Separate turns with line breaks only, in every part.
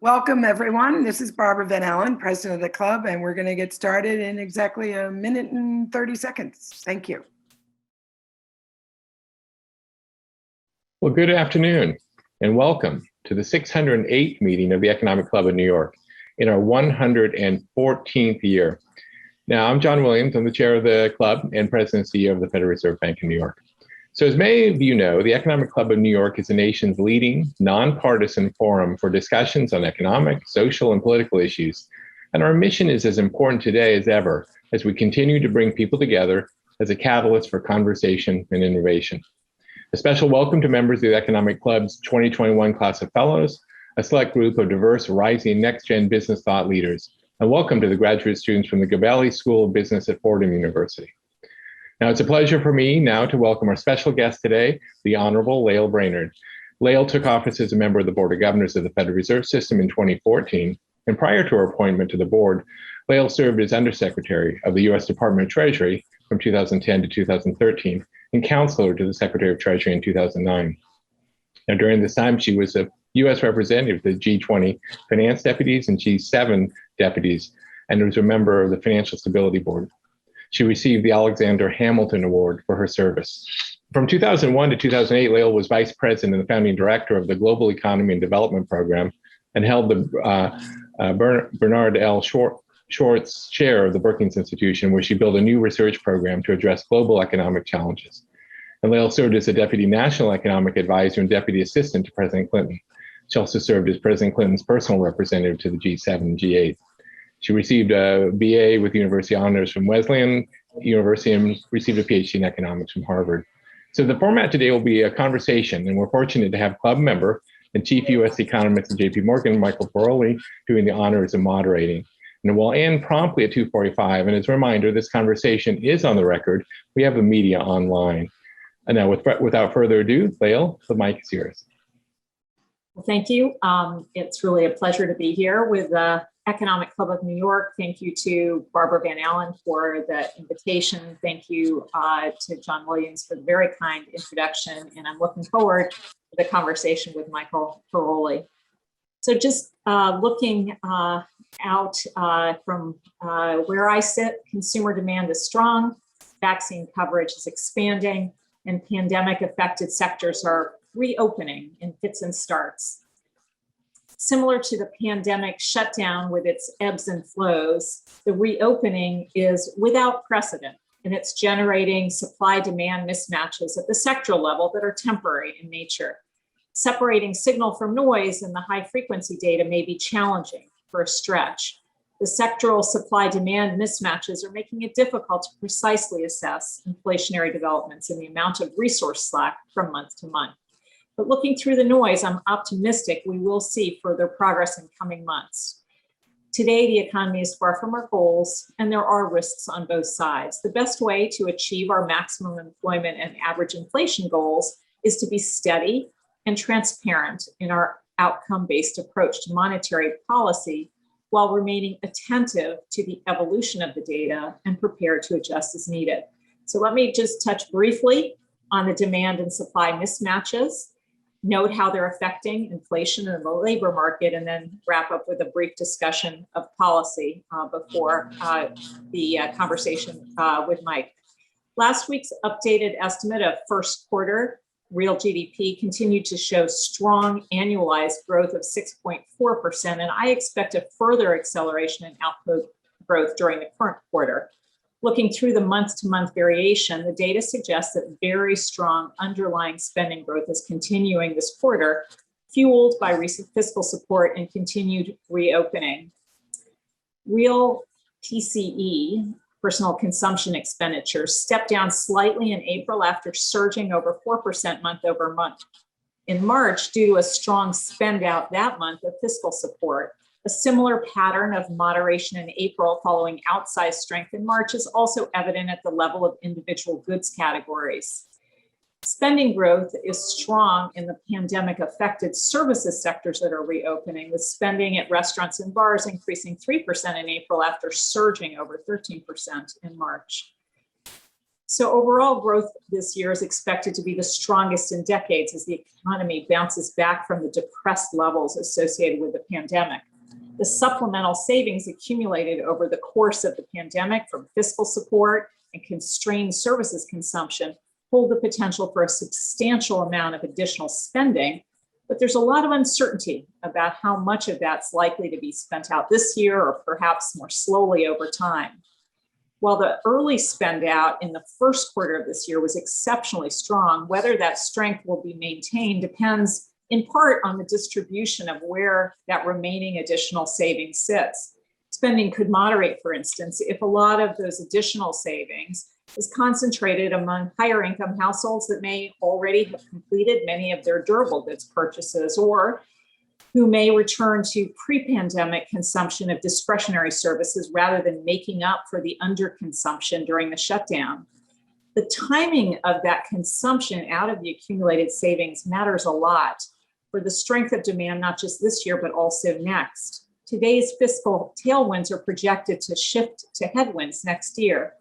Welcome, everyone. This is Barbara Van Allen, president of the club, and we're going to get started in exactly a minute and 30 seconds. Thank you.
Well, good afternoon, and welcome to the 608th meeting of the Economic Club of New York in our 114th year. Now, I'm John Williams. I'm the chair of the club and president and CEO of the Federal Reserve Bank of New York. So as many of you know, the Economic Club of New York is the nation's leading nonpartisan forum for discussions on economic, social, and political issues. And our mission is as important today as ever as we continue to bring people together as a catalyst for conversation and innovation. A special welcome to members of the Economic Club's 2021 class of fellows, a select group of diverse, rising, next-gen business thought leaders, and welcome to the graduate students from the Gabelli School of Business at Fordham University. Now, it's a pleasure for me now to welcome our special guest today, the Honorable Lael Brainard. Lael took office as a member of the Board of Governors of the Federal Reserve System in 2014, and prior to her appointment to the board, Lael served as Undersecretary of the U.S. Department of Treasury from 2010 to 2013, and Counselor to the Secretary of Treasury in 2009. Now, during this time, she was a U.S. representative to the G20 Finance Deputies and G7 Deputies, and was a member of the Financial Stability Board. She received the Alexander Hamilton Award for her service. From 2001 to 2008, Lael was Vice President and the Founding Director of the Global Economy and Development Program and held the Bernard L. Schwartz Chair of the Brookings Institution, where she built a new research program to address global economic challenges. And Lael served as a Deputy National Economic Advisor and Deputy Assistant to President Clinton. She also served as President Clinton's personal representative to the G7 and G8. She received a BA with University Honors from Wesleyan University and received a PhD in economics from Harvard. So the format today will be a conversation, and we're fortunate to have club member and chief U.S. economist at JP Morgan, Michael Feroli, doing the honors of moderating. And we'll end promptly at 2:45. And as a reminder, this conversation is on the record. We have the media online. And now without further ado, Lael, the mic is yours.
Well, thank you. It's really a pleasure to be here with the Economic Club of New York. Thank you to Barbara Van Allen for the invitation. Thank you to John Williams for the very kind introduction. And I'm looking forward to the conversation with Michael Feroli. So just looking out from where I sit, consumer demand is strong, vaccine coverage is expanding, and pandemic-affected sectors are reopening in fits and starts. Similar to the pandemic shutdown with its ebbs and flows, the reopening is without precedent, and it's generating supply-demand mismatches at the sectoral level that are temporary in nature. Separating signal from noise in the high-frequency data may be challenging for a stretch. The sectoral supply-demand mismatches are making it difficult to precisely assess inflationary developments and the amount of resource slack from month to month. But looking through the noise, I'm optimistic we will see further progress in coming months. Today, the economy is far from our goals, and there are risks on both sides. The best way to achieve our maximum employment and average inflation goals is to be steady and transparent in our outcome-based approach to monetary policy while remaining attentive to the evolution of the data and prepared to adjust as needed. So let me just touch briefly on the demand and supply mismatches, note how they're affecting inflation in the labor market, and then wrap up with a brief discussion of policy before the conversation with Mike. Last week's updated estimate of first quarter real GDP continued to show strong annualized growth of 6.4%, and I expect a further acceleration in output growth during the current quarter. Looking through the month-to-month variation, the data suggests that very strong underlying spending growth is continuing this quarter, fueled by recent fiscal support and continued reopening. Real PCE, personal consumption expenditures, stepped down slightly in April after surging over 4% month over month. In March, due to a strong spend out that month of fiscal support, a similar pattern of moderation in April following outsized strength in March is also evident at the level of individual goods categories. Spending growth is strong in the pandemic-affected services sectors that are reopening, with spending at restaurants and bars increasing 3% in April after surging over 13% in March. So overall growth this year is expected to be the strongest in decades as the economy bounces back from the depressed levels associated with the pandemic. The supplemental savings accumulated over the course of the pandemic from fiscal support and constrained services consumption hold the potential for a substantial amount of additional spending, but there's a lot of uncertainty about how much of that's likely to be spent out this year or perhaps more slowly over time. While the early spend out in the first quarter of this year was exceptionally strong, whether that strength will be maintained depends in part on the distribution of where that remaining additional savings sits. Spending could moderate, for instance, if a lot of those additional savings is concentrated among higher income households that may already have completed many of their durable goods purchases or who may return to pre-pandemic consumption of discretionary services rather than making up for the underconsumption during the shutdown. The timing of that consumption out of the accumulated savings matters a lot for the strength of demand, not just this year, but also next. Today's fiscal tailwinds are projected to shift to headwinds next year.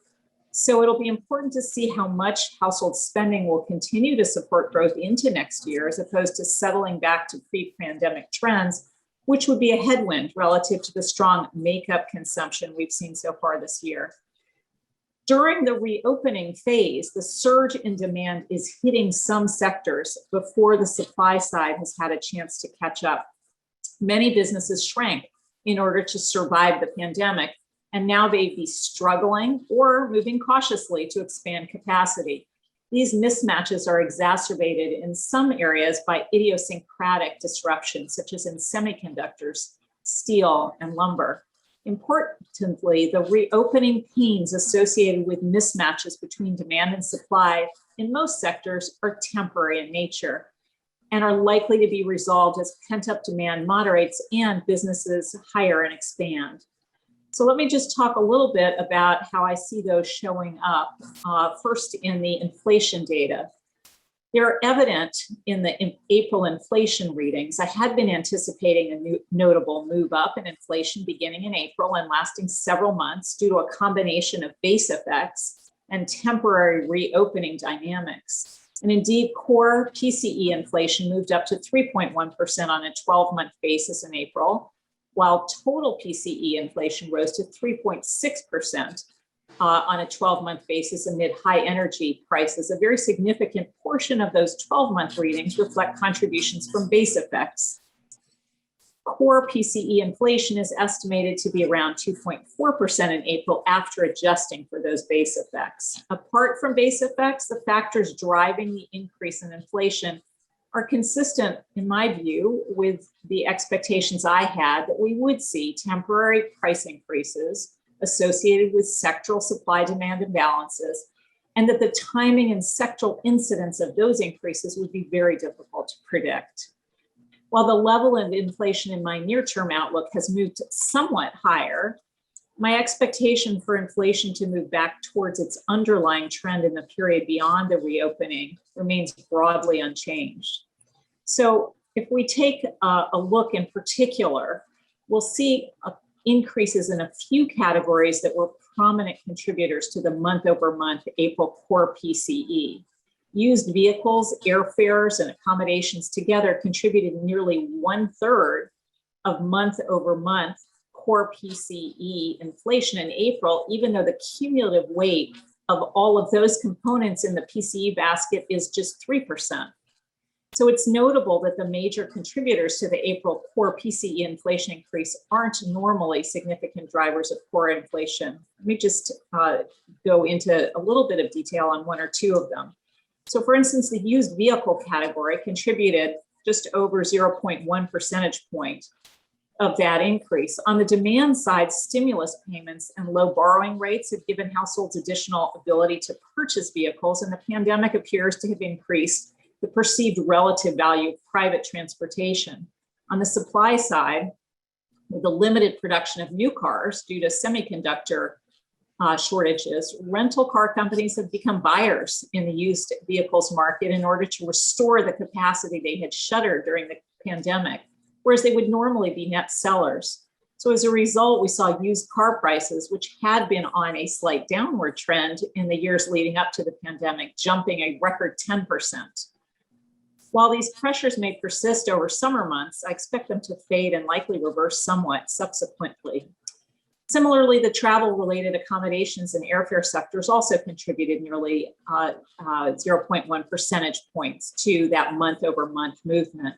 So it'll be important to see how much household spending will continue to support growth into next year, as opposed to settling back to pre-pandemic trends, which would be a headwind relative to the strong makeup consumption we've seen so far this year. During the reopening phase, the surge in demand is hitting some sectors before the supply side has had a chance to catch up. Many businesses shrank in order to survive the pandemic, and now they'd be struggling or moving cautiously to expand capacity. These mismatches are exacerbated in some areas by idiosyncratic disruptions, such as in semiconductors, steel, and lumber. Importantly, the reopening pains associated with mismatches between demand and supply in most sectors are temporary in nature and are likely to be resolved as pent-up demand moderates and businesses hire and expand. So let me just talk a little bit about how I see those showing up. First, in the inflation data. They're evident in the April inflation readings. I had been anticipating a notable move up in inflation beginning in April and lasting several months due to a combination of base effects and temporary reopening dynamics. And indeed, core PCE inflation moved up to 3.1% on a 12-month basis in April, while total PCE inflation rose to 3.6% on a 12-month basis amid high energy prices. A very significant portion of those 12-month readings reflect contributions from base effects. Core PCE inflation is estimated to be around 2.4% in April after adjusting for those base effects. Apart from base effects, the factors driving the increase in inflation are consistent, in my view, with the expectations I had that we would see temporary price increases associated with sectoral supply-demand imbalances, and that the timing and sectoral incidence of those increases would be very difficult to predict. While the level of inflation in my near-term outlook has moved somewhat higher, my expectation for inflation to move back towards its underlying trend in the period beyond the reopening remains broadly unchanged. So if we take a look in particular, we'll see increases in a few categories that were prominent contributors to the month-over-month April core PCE. Used vehicles, airfares, and accommodations together contributed nearly 1/3 of month-over-month core PCE inflation in April, even though the cumulative weight of all of those components in the PCE basket is just 3%. So it's notable that the major contributors to the April core PCE inflation increase aren't normally significant drivers of core inflation. Let me just go into a little bit of detail on one or two of them. So for instance, the used vehicle category contributed just over 0.1 percentage point of that increase. On the demand side, stimulus payments and low borrowing rates have given households additional ability to purchase vehicles, and the pandemic appears to have increased the perceived relative value of private transportation. On the supply side, with the limited production of new cars due to semiconductor shortages, rental car companies have become buyers in the used vehicles market in order to restore the capacity they had shuttered during the pandemic, whereas they would normally be net sellers. So as a result, we saw used car prices, which had been on a slight downward trend in the years leading up to the pandemic, jumping a record 10%. While these pressures may persist over summer months, I expect them to fade and likely reverse somewhat subsequently. Similarly, the travel-related accommodations and airfare sectors also contributed nearly 0.1 percentage points to that month-over-month movement.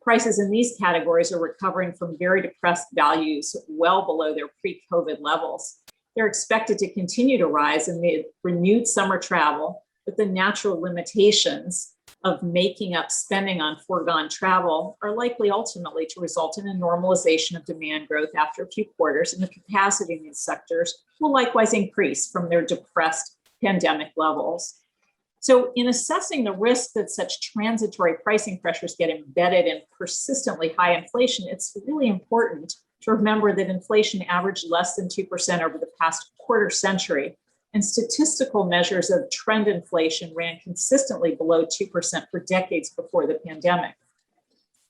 Prices in these categories are recovering from very depressed values well below their pre-COVID levels. They're expected to continue to rise amid renewed summer travel, but the natural limitations of making up spending on foregone travel are likely ultimately to result in a normalization of demand growth after a few quarters, and the capacity in these sectors will likewise increase from their depressed pandemic levels. So in assessing the risk that such transitory pricing pressures get embedded in persistently high inflation, it's really important to remember that inflation averaged less than 2% over the past quarter century, and statistical measures of trend inflation ran consistently below 2% for decades before the pandemic.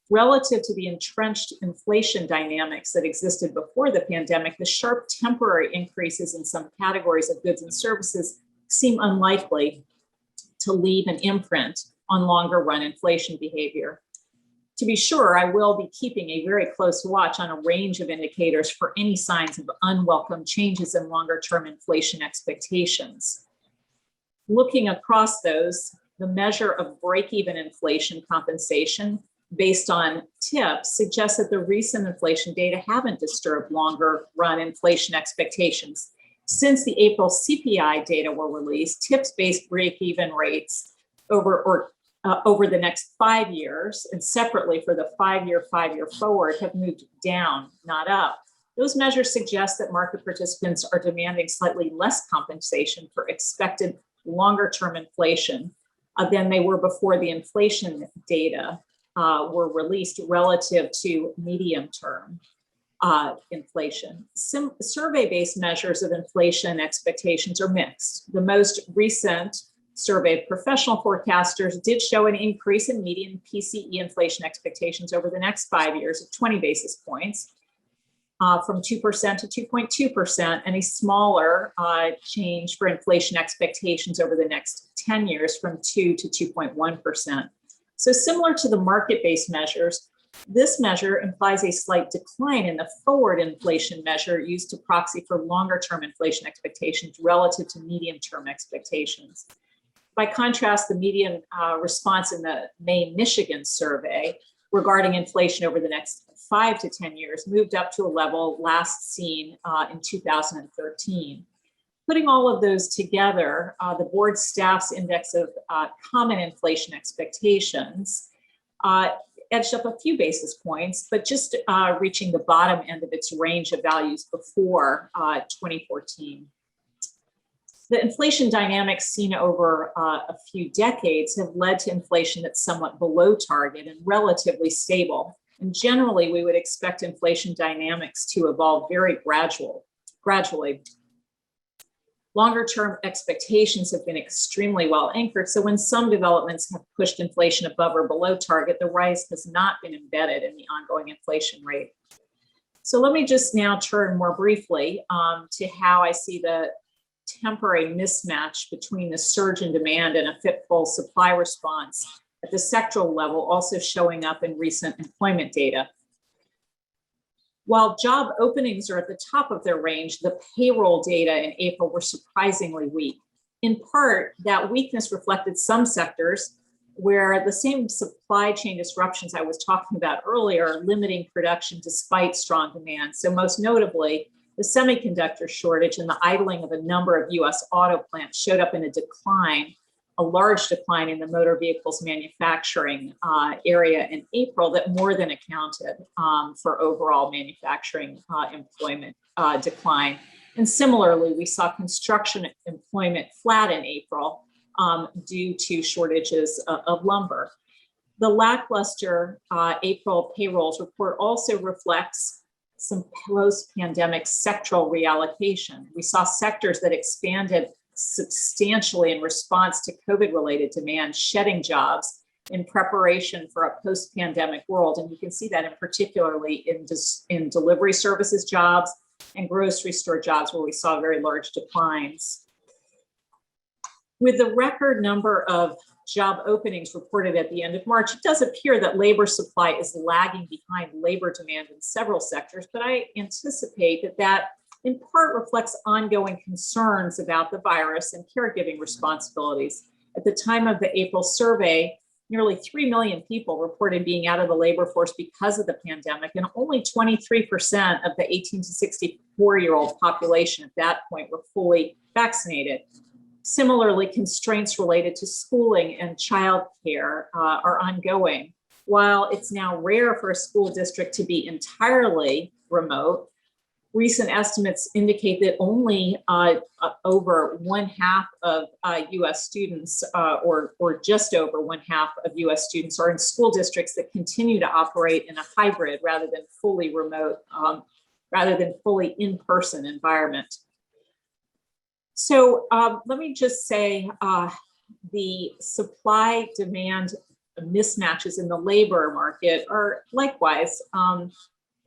Relative to the entrenched inflation dynamics that existed before the pandemic, the sharp temporary increases in some categories of goods and services seem unlikely to leave an imprint on longer run inflation behavior. To be sure, I will be keeping a very close watch on a range of indicators for any signs of unwelcome changes in longer term inflation expectations. Looking across those, the measure of break-even inflation compensation based on TIPS suggests that the recent inflation data haven't disturbed longer run inflation expectations. Since the April CPI data were released, TIPS-based break-even rates over the next 5 years, and separately for the five-year forward, have moved down, not up. Those measures suggest that market participants are demanding slightly less compensation for expected longer-term inflation than they were before the inflation data were released relative to medium-term inflation. Some survey-based measures of inflation expectations are mixed. The most recent survey of professional forecasters did show an increase in median PCE inflation expectations over the next 5 years of 20 basis points, from 2% to 2.2%, and a smaller change for inflation expectations over the next 10 years from 2 to 2.1%. So similar to the market-based measures, this measure implies a slight decline in the forward inflation measure used to proxy for longer-term inflation expectations relative to medium-term expectations. By contrast, the median response in the May Michigan survey regarding inflation over the next 5 to 10 years moved up to a level last seen in 2013. Putting all of those together, the board staff's index of common inflation expectations edged up a few basis points, but just reaching the bottom end of its range of values before 2014. The inflation dynamics seen over a few decades have led to inflation that's somewhat below target and relatively stable. And generally, we would expect inflation dynamics to evolve very gradually. Longer-term expectations have been extremely well anchored, so when some developments have pushed inflation above or below target, the rise has not been embedded in the ongoing inflation rate. So let me just now turn more briefly to how I see the temporary mismatch between the surge in demand and a fitful supply response at the sectoral level also showing up in recent employment data. While job openings are at the top of their range, the payroll data in April were surprisingly weak. In part, that weakness reflected some sectors where the same supply chain disruptions I was talking about earlier are limiting production despite strong demand. So most notably, the semiconductor shortage and the idling of a number of US auto plants showed up in a large decline in the motor vehicles manufacturing area in April that more than accounted for overall manufacturing employment decline. And similarly, we saw construction employment flat in April due to shortages of lumber. The lackluster April payrolls report also reflects some post-pandemic sectoral reallocation. We saw sectors that expanded substantially in response to COVID-related demand shedding jobs in preparation for a post-pandemic world. And you can see that in particularly in delivery services jobs and grocery store jobs, where we saw very large declines. With the record number of job openings reported at the end of March, it does appear that labor supply is lagging behind labor demand in several sectors, but I anticipate that that in part reflects ongoing concerns about the virus and caregiving responsibilities. At the time of the April survey, nearly 3 million people reported being out of the labor force because of the pandemic, and only 23% of the 18 to 64-year-old population at that point were fully vaccinated. Similarly, constraints related to schooling and childcare are ongoing. While it's now rare for a school district to be entirely remote, recent estimates indicate that only over one-half of U.S. students, or just over one-half of U.S. students, are in school districts that continue to operate in a hybrid rather than fully remote, rather than fully in-person environment. So let me just say the supply-demand mismatches in the labor market are likewise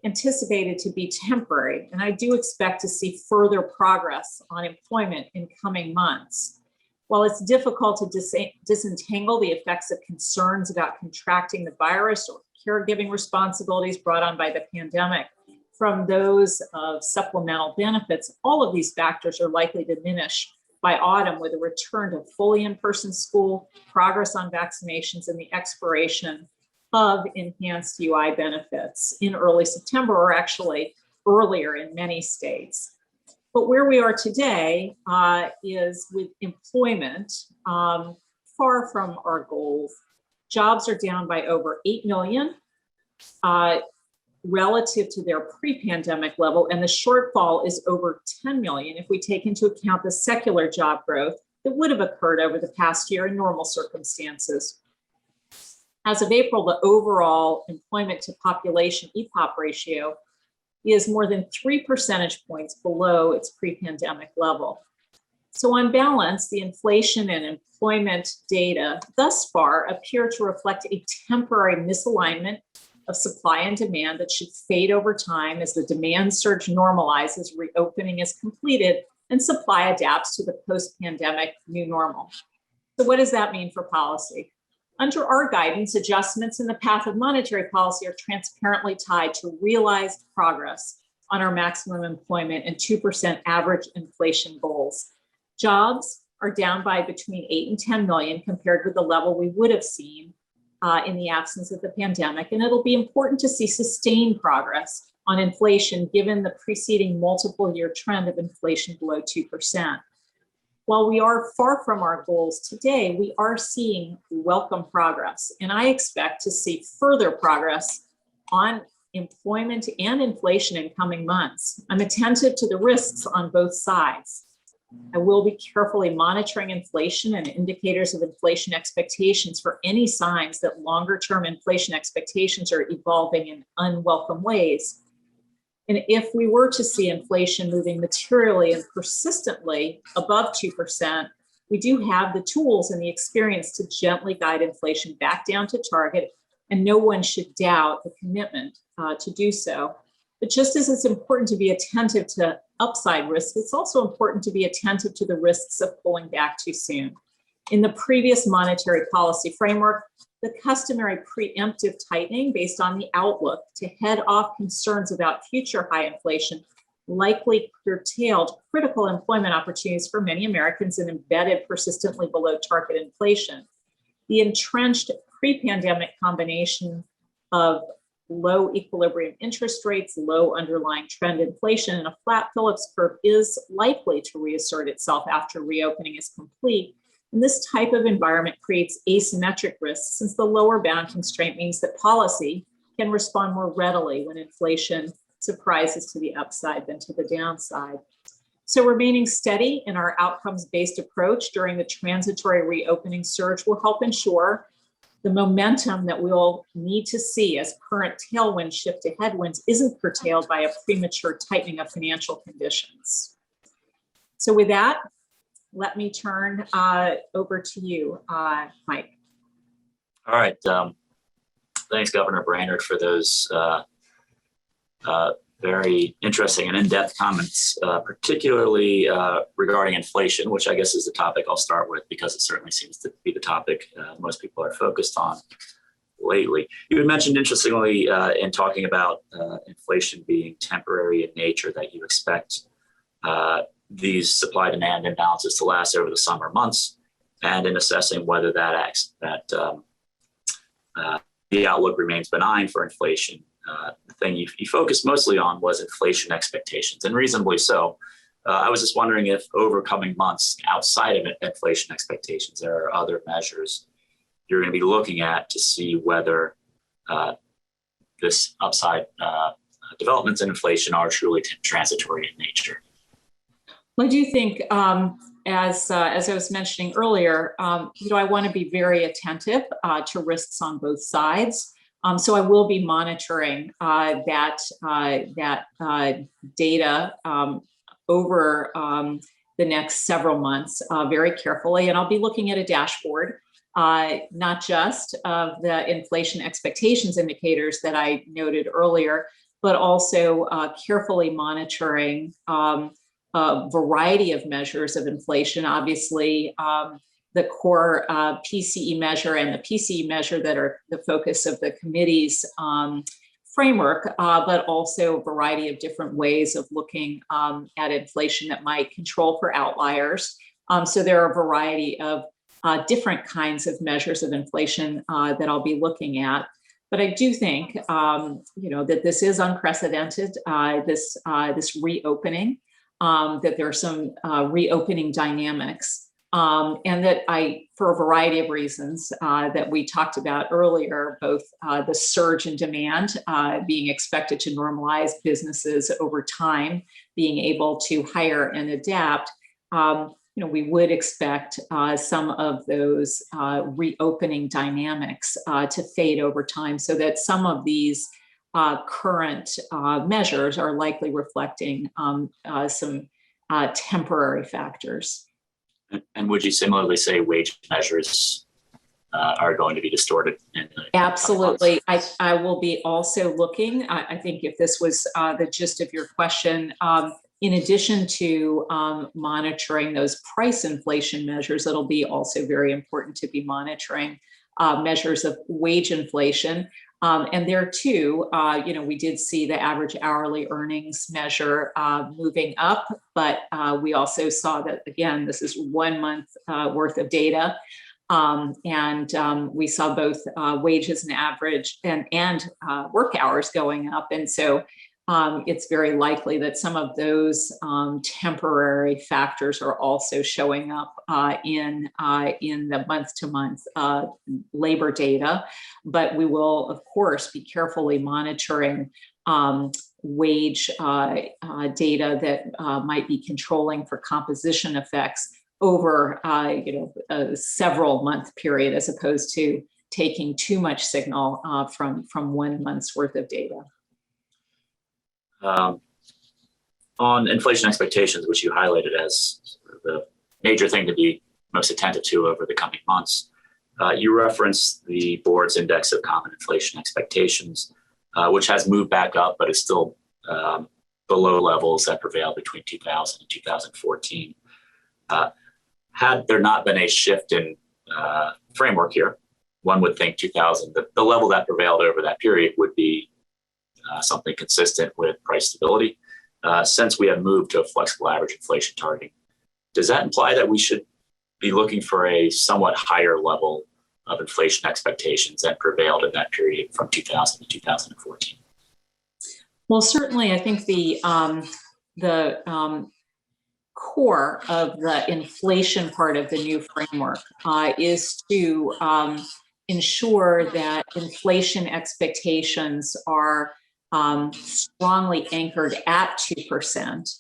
anticipated to be temporary, and I do expect to see further progress on employment in coming months. While it's difficult to disentangle the effects of concerns about contracting the virus or caregiving responsibilities brought on by the pandemic from those of supplemental benefits, all of these factors are likely to diminish by autumn with a return to fully in-person school, progress on vaccinations, and the expiration of enhanced UI benefits in early September, or actually earlier in many states. But where we are today is with employment far from our goals. Jobs are down by over 8 million relative to their pre-pandemic level, and the shortfall is over 10 million if we take into account the secular job growth that would have occurred over the past year in normal circumstances. As of April, the overall employment to population EPOP ratio is more than 3 percentage points below its pre-pandemic level. So on balance, the inflation and employment data thus far appear to reflect a temporary misalignment of supply and demand that should fade over time as the demand surge normalizes, reopening is completed, and supply adapts to the post-pandemic new normal. So what does that mean for policy? Under our guidance, adjustments in the path of monetary policy are transparently tied to realized progress on our maximum employment and 2% average inflation goals. Jobs are down by between 8 and 10 million compared with the level we would have seen in the absence of the pandemic. And it'll be important to see sustained progress on inflation given the preceding multiple year trend of inflation below 2%. While we are far from our goals today, we are seeing welcome progress. And I expect to see further progress on employment and inflation in coming months. I'm attentive to the risks on both sides. I will be carefully monitoring inflation and indicators of inflation expectations for any signs that longer-term inflation expectations are evolving in unwelcome ways. And if we were to see inflation moving materially and persistently above 2%, we do have the tools and the experience to gently guide inflation back down to target, and no one should doubt the commitment to do so. But just as it's important to be attentive to upside risks, it's also important to be attentive to the risks of pulling back too soon. In the previous monetary policy framework, the customary preemptive tightening based on the outlook to head off concerns about future high inflation likely curtailed critical employment opportunities for many Americans and embedded persistently below target inflation. The entrenched pre-pandemic combination of low equilibrium interest rates, low underlying trend inflation, and a flat Phillips curve is likely to reassert itself after reopening is complete. And this type of environment creates asymmetric risks, since the lower bound constraint means that policy can respond more readily when inflation surprises to the upside than to the downside. So remaining steady in our outcomes-based approach during the transitory reopening surge will help ensure the momentum that we'll need to see as current tailwinds shift to headwinds isn't curtailed by a premature tightening of financial conditions. So with that, let me turn over to you, Mike.
All right. Thanks, Governor Brainard, for those very interesting and in-depth comments, particularly regarding inflation, which I guess is the topic I'll start with because it certainly seems to be the topic most people are focused on lately. You had mentioned, interestingly, in talking about inflation being temporary in nature, that you expect these supply-demand imbalances to last over the summer months, and in assessing whether the outlook remains benign for inflation. The thing you focused mostly on was inflation expectations, and reasonably so. I was just wondering if over coming months, outside of inflation expectations, there are other measures you're going to be looking at to see whether this upside developments in inflation are truly transitory in nature.
Well, I do think, as I was mentioning earlier, I want to be very attentive to risks on both sides. So I will be monitoring that data over the next several months very carefully, and I'll be looking at a dashboard, not just of the inflation expectations indicators that I noted earlier, but also carefully monitoring a variety of measures of inflation. Obviously, the core PCE measure and the PCE measure that are the focus of the committee's framework, but also a variety of different ways of looking at inflation that might control for outliers. So there are a variety of different kinds of measures of inflation that I'll be looking at. But I do think, that this is unprecedented, this reopening, that there are some reopening dynamics. And that for a variety of reasons that we talked about earlier, both the surge in demand being expected to normalize businesses over time, being able to hire and adapt, we would expect some of those reopening dynamics to fade over time, so that some of these current measures are likely reflecting some temporary factors.
And would you similarly say wage measures are going to be distorted?
Absolutely. I will be also looking, I think if this was the gist of your question, in addition to monitoring those price inflation measures, it'll be also very important to be monitoring measures of wage inflation. And there too, we did see the average hourly earnings measure moving up, but we also saw that, again, this is 1 month worth of data. And we saw both wages and average and work hours going up. And so it's very likely that some of those temporary factors are also showing up in the month-to-month labor data. But we will, of course, be carefully monitoring wage data that might be controlling for composition effects over a several month period, as opposed to taking too much signal from 1 month's worth of data.
On inflation expectations, which you highlighted as the major thing to be most attentive to over the coming months, you referenced the board's index of common inflation expectations, which has moved back up, but is still below levels that prevailed between 2000 and 2014. Had there not been a shift in framework here, one would think 2000, the level that prevailed over that period would be something consistent with price stability. Since we have moved to a flexible average inflation targeting, does that imply that we should be looking for a somewhat higher level of inflation expectations that prevailed in that period from 2000 to 2014?
Well, certainly, I think the core of the inflation part of the new framework is to ensure that inflation expectations are strongly anchored at 2%,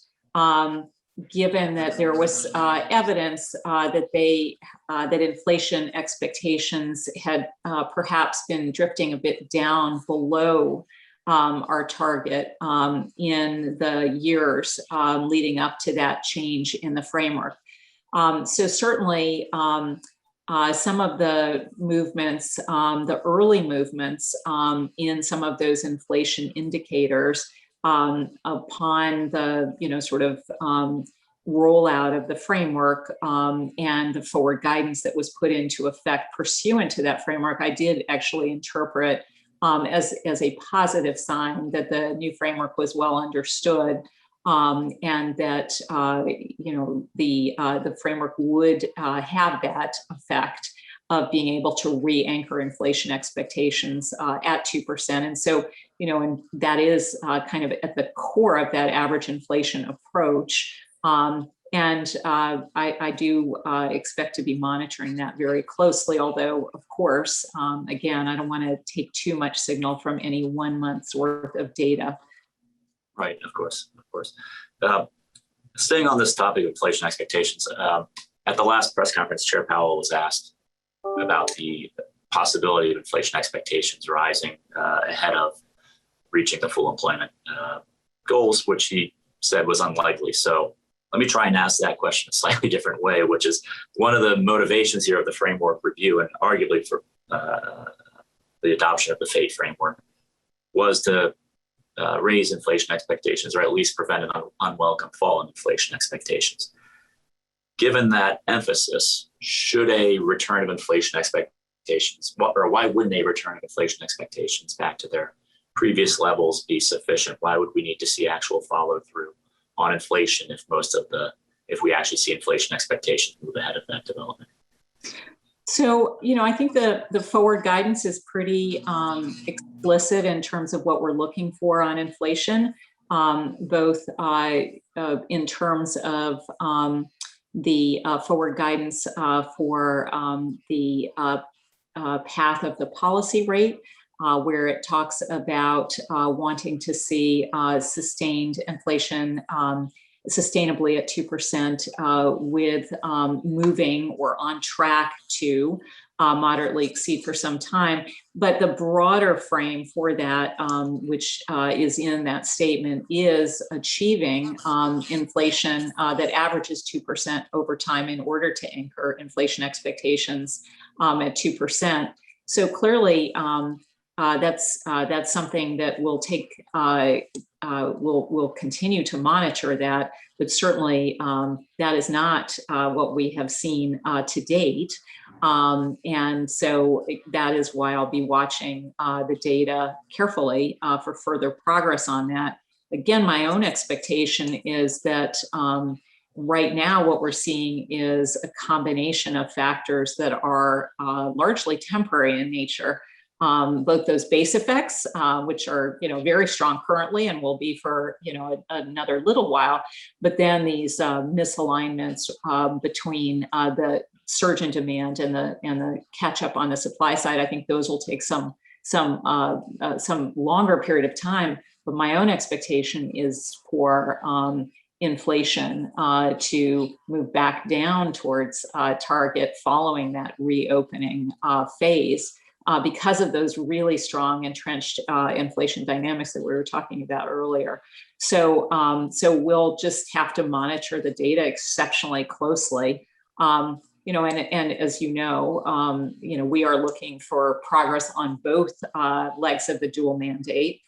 given that there was evidence that inflation expectations had perhaps been drifting a bit down below our target in the years leading up to that change in the framework. So certainly some of the movements, the early movements in some of those inflation indicators upon the, sort of rollout of the framework and the forward guidance that was put into effect pursuant to that framework, I did actually interpret as a positive sign that the new framework was well understood. And that the framework would have that effect of being able to re-anchor inflation expectations at 2%. And so, and that is kind of at the core of that average inflation approach. And I do expect to be monitoring that very closely, although, of course, again, I don't want to take too much signal from any 1 month's worth of data.
Right, of course. Staying on this topic of inflation expectations, at the last press conference, Chair Powell was asked about the possibility of inflation expectations rising ahead of reaching the full employment goals, which he said was unlikely. So let me try and ask that question a slightly different way, which is one of the motivations here of the framework review, and arguably for the adoption of the FATE framework, was to raise inflation expectations, or at least prevent an unwelcome fall in inflation expectations. Given that emphasis, should a return of inflation expectations, or why wouldn't a return of inflation expectations back to their previous levels be sufficient? Why would we need to see actual follow through on inflation if we actually see inflation expectations move ahead of that development?
So, I think the forward guidance is pretty explicit in terms of what we're looking for on inflation, both in terms of the forward guidance for the path of the policy rate, where it talks about wanting to see sustained inflation sustainably at 2% with moving or on track to moderately exceed for some time. But the broader frame for that, which is in that statement, is achieving inflation that averages 2% over time in order to anchor inflation expectations at 2%. So clearly, that's something that we'll take. We'll continue to monitor that, but certainly that is not what we have seen to date. And so that is why I'll be watching the data carefully for further progress on that. Again, my own expectation is that right now what we're seeing is a combination of factors that are largely temporary in nature. Both those base effects, which are very strong currently and will be for another little while, but then these misalignments between the surge in demand and the catch up on the supply side. I think those will take some longer period of time. But my own expectation is for inflation to move back down towards target following that reopening phase. Because of those really strong entrenched inflation dynamics that we were talking about earlier. So we'll just have to monitor the data exceptionally closely. And as we are looking for progress on both legs of the dual mandate.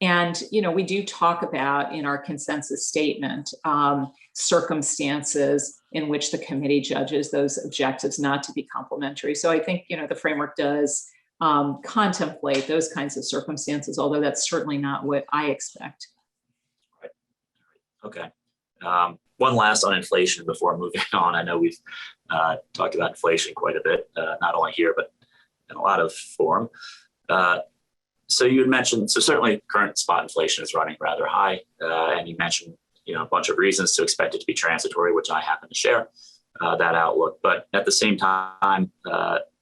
We do talk about in our consensus statement circumstances in which the committee judges those objectives not to be complementary. So I think, the framework does contemplate those kinds of circumstances, although that's certainly not what I expect.
Right. Okay. One last on inflation before moving on. I know we've talked about inflation quite a bit, not only here, but in a lot of forum. So you had mentioned, certainly current spot inflation is running rather high, and you mentioned a bunch of reasons to expect it to be transitory, which I happen to share that outlook. But at the same time,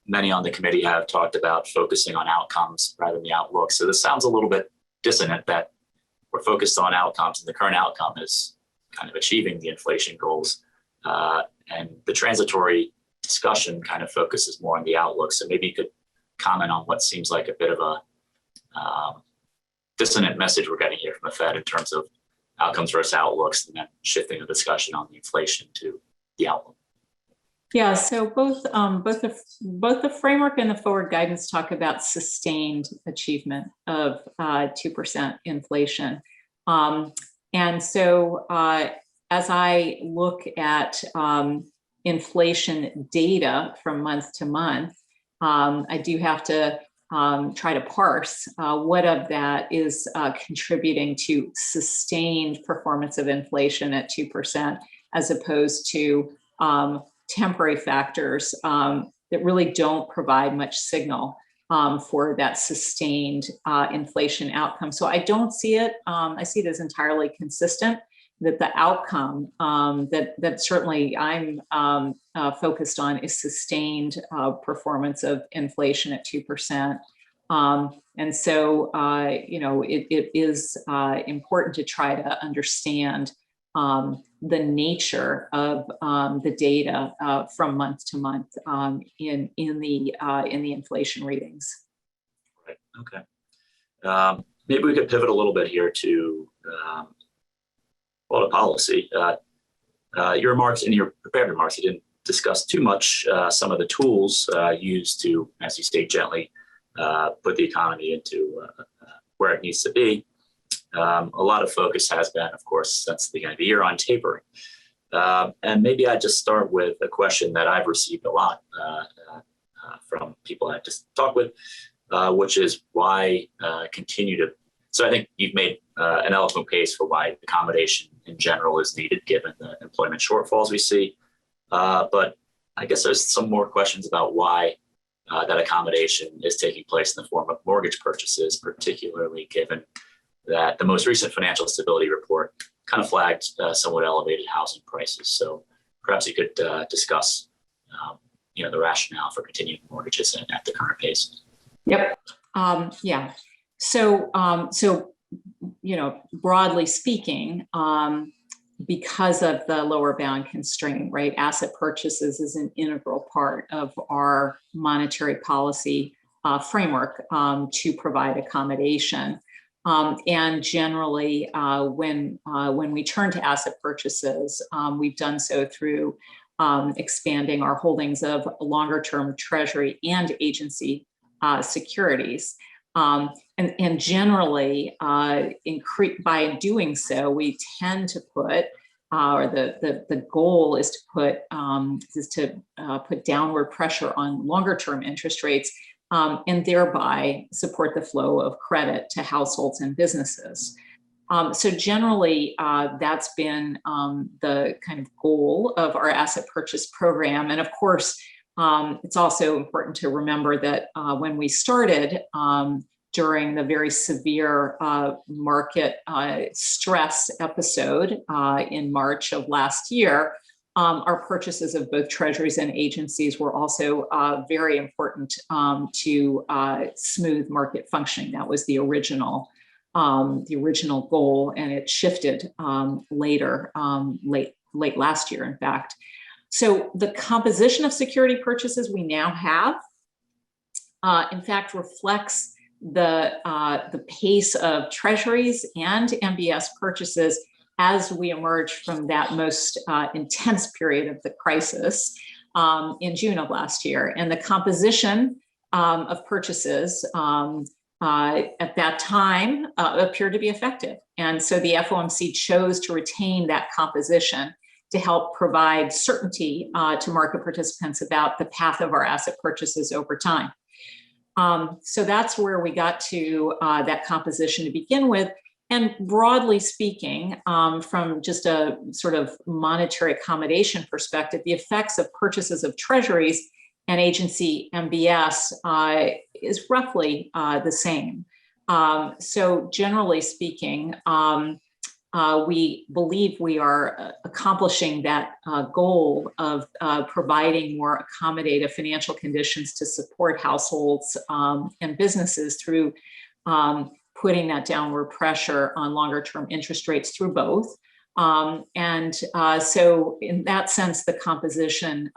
many on the committee have talked about focusing on outcomes rather than the outlook. So this sounds a little bit dissonant that we're focused on outcomes, and the current outcome is kind of achieving the inflation goals. And the transitory discussion kind of focuses more on the outlook. So maybe you could comment on what seems like a bit of a dissonant message we're getting here from the Fed in terms of outcomes versus outlooks, and then shifting the discussion on the inflation to the outlook.
Yeah, so both the framework and the forward guidance talk about sustained achievement of 2% inflation. And so as I look at inflation data from month to month, I do have to try to parse what of that is contributing to sustained performance of inflation at 2% as opposed to temporary factors that really don't provide much signal for that sustained inflation outcome. So I don't see it, I see it as entirely consistent, that the outcome that certainly I'm focused on is sustained performance of inflation at 2%. And so, it is important to try to understand the nature of the data from month to month in the inflation readings.
Right. Okay. Maybe we could pivot a little bit here to to policy. Your remarks in your prepared remarks, you didn't discuss too much some of the tools used to, as you state gently, put the economy into where it needs to be. A lot of focus has been, of course, since the beginning of the year on tapering. And maybe I'd just start with a question that I've received a lot from people I've just talked with, which is why continue to. So I think you've made an eloquent case for why accommodation in general is needed, given the employment shortfalls we see. But I guess there's some more questions about why that accommodation is taking place in the form of mortgage purchases, particularly given that the most recent financial stability report kind of flagged somewhat elevated housing prices. So perhaps you could discuss, the rationale for continuing mortgages at the current pace.
Yep. Yeah. So, broadly speaking, because of the lower bound constraint, right, asset purchases is an integral part of our monetary policy framework to provide accommodation. And generally, when we turn to asset purchases, we've done so through expanding our holdings of longer-term Treasury and agency securities. And generally, by doing so, we tend to put, or the goal is to put downward pressure on longer-term interest rates. And thereby support the flow of credit to households and businesses. So generally, that's been the kind of goal of our asset purchase program. And of course, it's also important to remember that when we started during the very severe market stress episode in March of last year, our purchases of both treasuries and agencies were also very important to smooth market functioning. That was the original goal, and it shifted later, late last year, in fact. So the composition of security purchases we now have, in fact, reflects the pace of treasuries and MBS purchases as we emerge from that most intense period of the crisis in June of last year. And the composition of purchases at that time appeared to be effective. And so the FOMC chose to retain that composition to help provide certainty to market participants about the path of our asset purchases over time. So that's where we got to that composition to begin with. And broadly speaking, from just a sort of monetary accommodation perspective, the effects of purchases of treasuries and agency MBS is roughly the same. So generally speaking, we believe we are accomplishing that goal of providing more accommodative financial conditions to support households and businesses through putting that downward pressure on longer term interest rates through both. So in that sense, the composition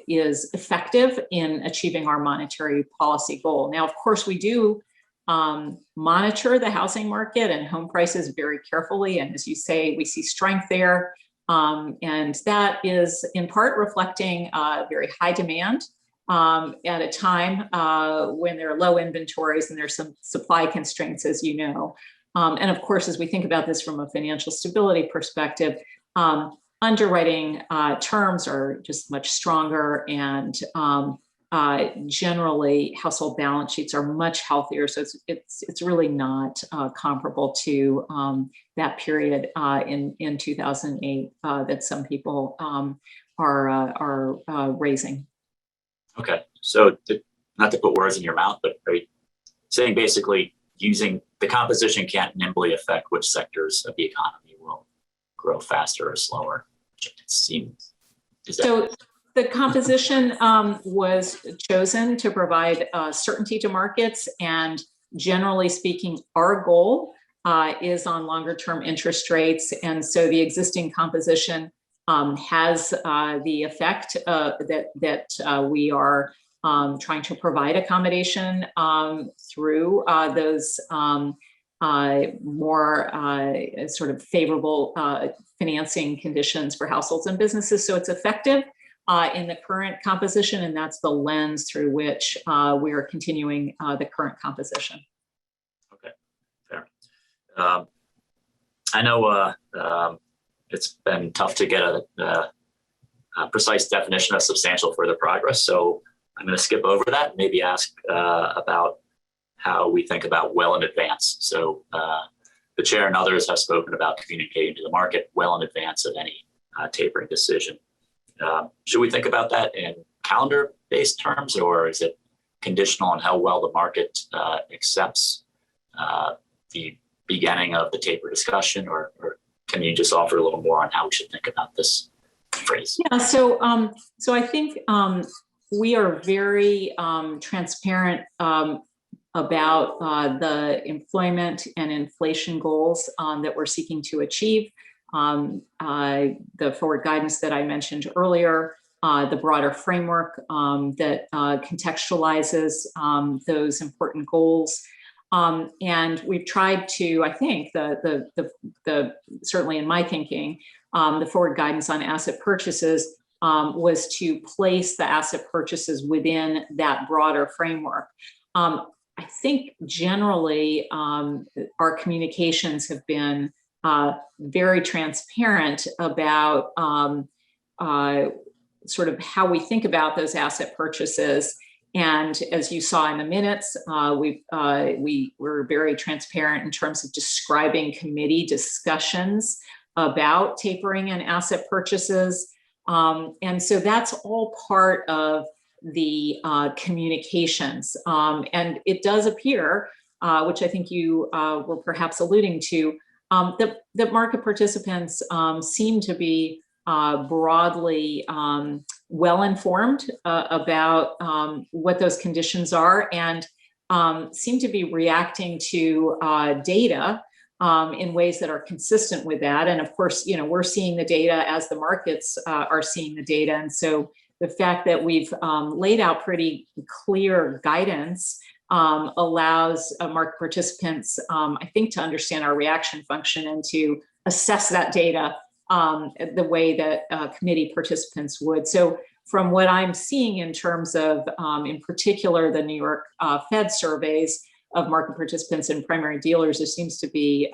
is effective in achieving our monetary policy goal. Now, of course, we do monitor the housing market and home prices very carefully. And as you say, we see strength there. And that is in part reflecting very high demand at a time when there are low inventories and there's some supply constraints, as you know. And of course, as we think about this from a financial stability perspective, underwriting terms are just much stronger, and generally household balance sheets are much healthier. So it's really not comparable to that period in 2008 that some people are raising.
Okay, so not to put words in your mouth, but are you saying basically using the composition can't nimbly affect which sectors of the economy will grow faster or slower? It seems.
So the composition was chosen to provide certainty to markets, and generally speaking, our goal is on longer term interest rates. And so the existing composition has the effect that we are trying to provide accommodation through those more sort of favorable financing conditions for households and businesses. So it's effective in the current composition, and that's the lens through which we are continuing the current composition.
Okay, fair. I know it's been tough to get a precise definition of substantial further progress, so I'm going to skip over that and maybe ask about how we think about well in advance. So the chair and others have spoken about communicating to the market well in advance of any tapering decision. Should we think about that in calendar-based terms, or is it conditional on how well the market accepts the beginning of the taper discussion, or can you just offer a little more on how we should think about this phrase?
Yeah, so I think we are very transparent about the employment and inflation goals that we're seeking to achieve. The forward guidance that I mentioned earlier, the broader framework that contextualizes those important goals. And we've tried to, I think, the certainly in my thinking, the forward guidance on asset purchases was to place the asset purchases within that broader framework. I think generally our communications have been very transparent about sort of how we think about those asset purchases. And as you saw in the minutes, we were very transparent in terms of describing committee discussions about tapering and asset purchases. And so that's all part of the communications. And it does appear, which I think you were perhaps alluding to, that market participants seem to be broadly well-informed about what those conditions are, and seem to be reacting to data in ways that are consistent with that. And of course, we're seeing the data as the markets are seeing the data. And so the fact that we've laid out pretty clear guidance allows market participants, I think, to understand our reaction function and to assess that data the way that committee participants would. So from what I'm seeing in terms of, in particular, the New York Fed surveys of market participants and primary dealers, there seems to be,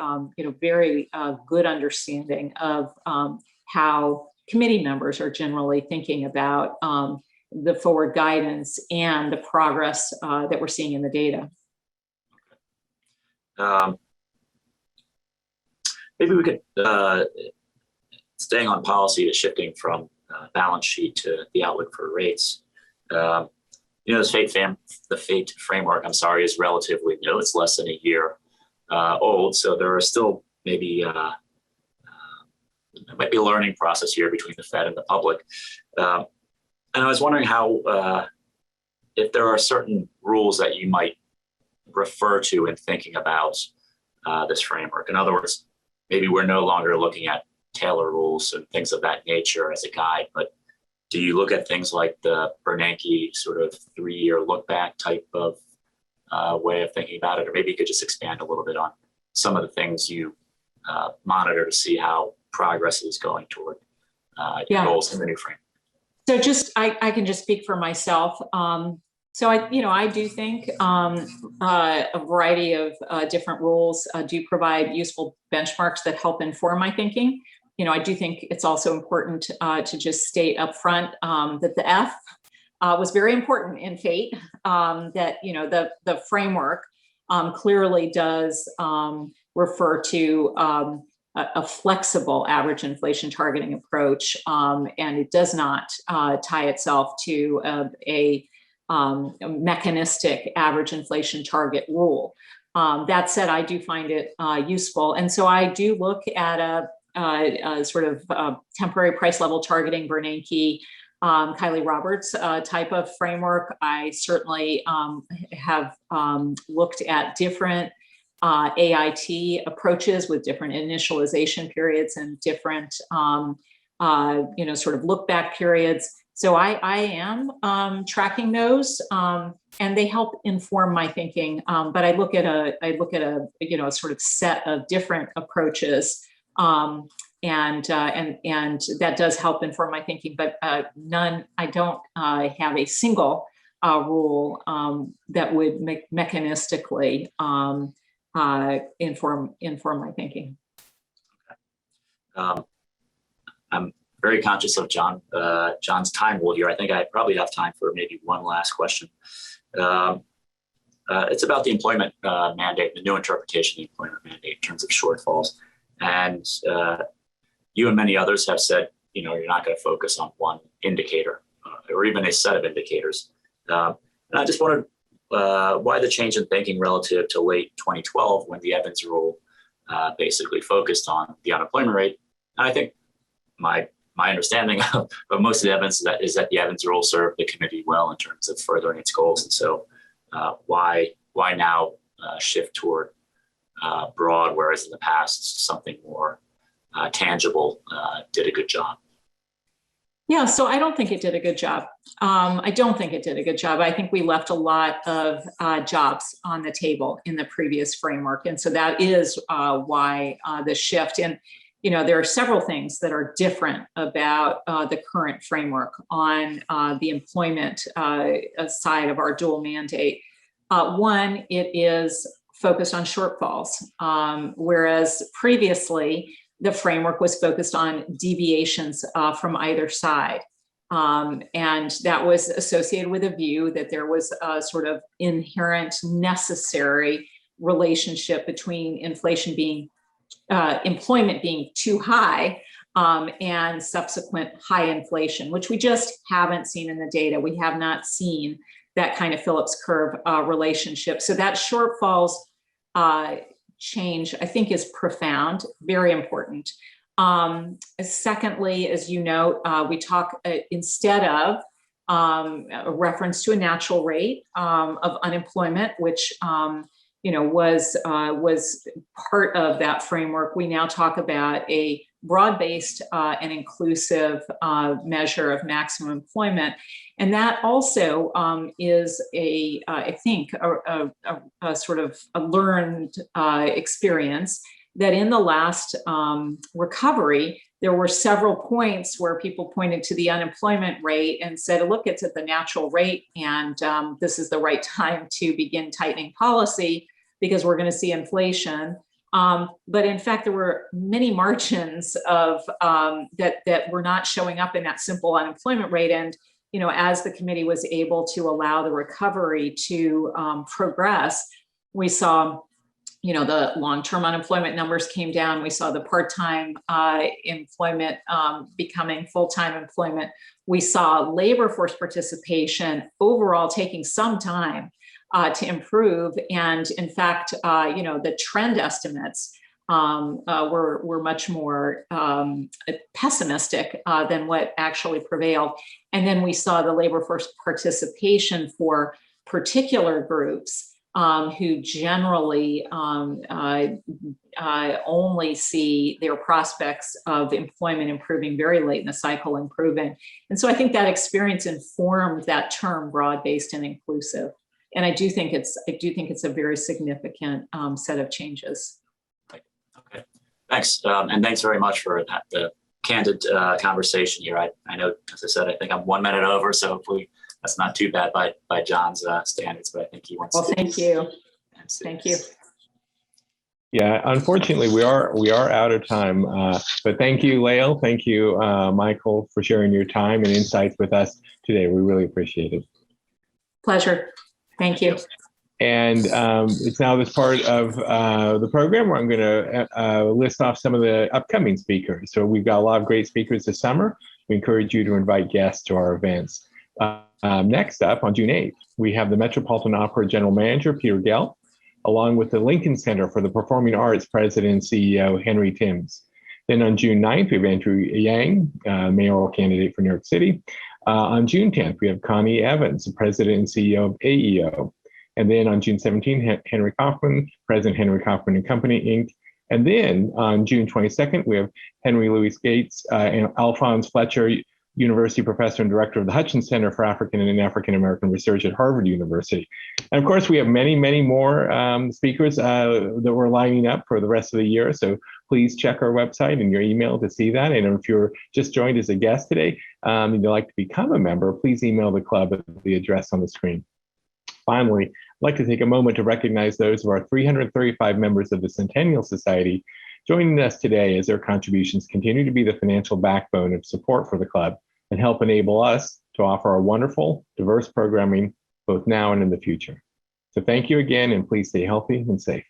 very good understanding of how committee members are generally thinking about the forward guidance and the progress that we're seeing in the data.
Maybe we could, staying on policy to shifting from balance sheet to the outlook for rates. The FATE framework, is relatively new. It's less than a year old. So there are still maybe, there might be a learning process here between the Fed and the public. And I was wondering how, if there are certain rules that you might refer to in thinking about this framework. In other words, maybe we're no longer looking at Taylor rules and things of that nature as a guide, but do you look at things like the Bernanke sort of 3-year look back type of way of thinking about it? Or maybe you could just expand a little bit on some of the things you monitor to see how progress is going toward
Yeah.
goals in the new frame.
So I can just speak for myself. So I do think a variety of different rules do provide useful benchmarks that help inform my thinking. I do think it's also important to just state up front that the F was very important in FATE, that, the framework clearly does refer to a flexible average inflation targeting approach, and it does not tie itself to a mechanistic average inflation target rule. That said, I do find it useful. And so I do look at a sort of temporary price level targeting, Bernanke, Kylie Roberts type of framework. I certainly have looked at different AIT approaches with different initialization periods and different, sort of look back periods. So I am tracking those, and they help inform my thinking. But I look at a sort of set of different approaches, and that does help inform my thinking. But I don't have a single rule that would mechanistically inform my thinking.
I'm very conscious of John's time rule here. I think I probably have time for maybe one last question. It's about the employment mandate, the new interpretation of the employment mandate in terms of shortfalls. And you and many others have said, you're not going to focus on one indicator or even a set of indicators. And I just wondered why the change in thinking relative to late 2012 when the Evans rule basically focused on the unemployment rate. And I think my understanding of most of the evidence is that the Evans rule served the committee well in terms of furthering its goals. And so why now shift toward broad, whereas in the past something more tangible did a good job?
Yeah, so I don't think it did a good job. I think we left a lot of jobs on the table in the previous framework. And so that is why the shift. And, there are several things that are different about the current framework on the employment side of our dual mandate. One, it is focused on shortfalls, whereas previously, the framework was focused on deviations from either side. And that was associated with a view that there was a sort of inherent necessary relationship between employment being too high and subsequent high inflation, which we just haven't seen in the data. We have not seen that kind of Phillips curve relationship. So that shortfalls change, I think, is profound, very important. Secondly, as you know, we talk instead of a reference to a natural rate of unemployment, which was part of that framework. We now talk about a broad-based and inclusive measure of maximum employment. And that also is I think, a sort of a learned experience that in the last recovery, there were several points where people pointed to the unemployment rate and said, look, it's at the natural rate, and this is the right time to begin tightening policy because we're going to see inflation. But in fact, there were many margins of that were not showing up in that simple unemployment rate. And as the committee was able to allow the recovery to progress, we saw, the long-term unemployment numbers came down. We saw the part-time employment becoming full-time employment. We saw labor force participation overall taking some time to improve. And in fact, the trend estimates were much more pessimistic than what actually prevailed. And then we saw the labor force participation for particular groups who generally only see their prospects of employment improving very late in the cycle improving. And so I think that experience informed that term broad-based and inclusive. And I do think it's a very significant set of changes.
Okay, Thanks. And thanks very much for the candid conversation here. I know, as I said, I think I'm 1 minute over, so hopefully that's not too bad by John's standards, but I think he wants
Well,
to.
thank you. Thank you.
Yeah, unfortunately, we are out of time. But thank you, Lael. Thank you, Michael, for sharing your time and insights with us today. We really appreciate it.
Pleasure. Thank you.
And it's now this part of the program where I'm going to list off some of the upcoming speakers. So we've got a lot of great speakers this summer. We encourage you to invite guests to our events. Next up, on June 8th, we have the Metropolitan Opera General Manager, Peter Gell, along with the Lincoln Center for the Performing Arts President and CEO, Henry Timms. Then on June 9th, we have Andrew Yang, mayoral candidate for New York City. On June 10th, we have Connie Evans, the President and CEO of AEO. And then on June 17th, Henry Kaufman, President Henry Kaufman and Company, Inc. And then on June 22nd, we have Henry Louis Gates and Alphonse Fletcher, University Professor and Director of the Hutchins Center for African and African American Research at Harvard University. And of course, we have many, many more speakers that we're lining up for the rest of the year. So please check our website and your email to see that. And if you're just joined as a guest today and you'd like to become a member, please email the club at the address on the screen. Finally, I'd like to take a moment to recognize those of our 335 members of the Centennial Society joining us today as their contributions continue to be the financial backbone of support for the club and help enable us to offer our wonderful, diverse programming both now and in the future. So thank you again, and please stay healthy and safe.